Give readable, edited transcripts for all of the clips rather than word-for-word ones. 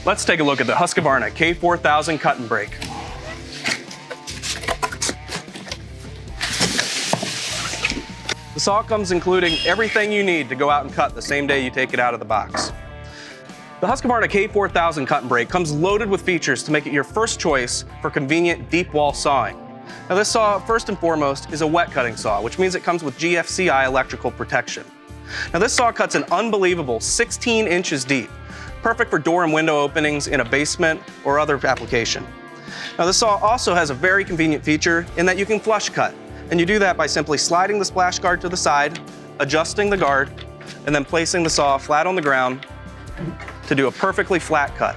Let's take a look at the Husqvarna K4000 Cut-n-Break. The saw comes including everything you need to go out and cut the same day you take it out of the box. The Husqvarna K4000 Cut-n-Break comes loaded with features to make it your first choice for convenient deep wall sawing. Now this saw, first and foremost, is a wet cutting saw, which means it comes with GFCI electrical protection. Now this saw cuts an unbelievable 16 inches deep, perfect for door and window openings in a basement or other application. Now this saw also has a very convenient feature in that you can flush cut, and you do that by simply sliding the splash guard to the side, adjusting the guard, and then placing the saw flat on the ground to do a perfectly flat cut.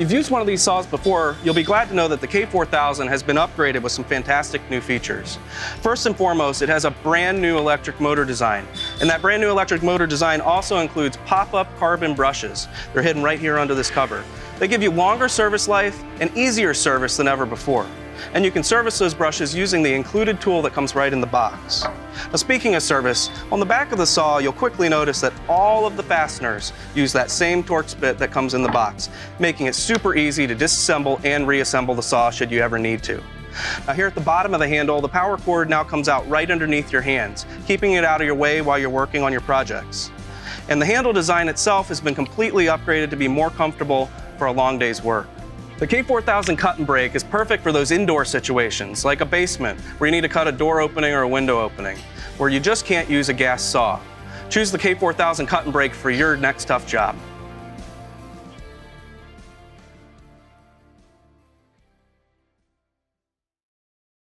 If you've used one of these saws before, you'll be glad to know that the K4000 has been upgraded with some fantastic new features. First and foremost, it has a brand new electric motor design. And that brand new electric motor design also includes pop-up carbon brushes. They're hidden right here under this cover. They give you longer service life and easier service than ever before. And you can service those brushes using the included tool that comes right in the box. Now speaking of service, on the back of the saw you'll quickly notice that all of the fasteners use that same Torx bit that comes in the box, making it super easy to disassemble and reassemble the saw should you ever need to. Now here at the bottom of the handle, the power cord now comes out right underneath your hands, keeping it out of your way while you're working on your projects. And the handle design itself has been completely upgraded to be more comfortable for a long day's work. The K4000 Cut-n-Break is perfect for those indoor situations, like a basement where you need to cut a door opening or a window opening, where you just can't use a gas saw. Choose the K4000 Cut-n-Break for your next tough job.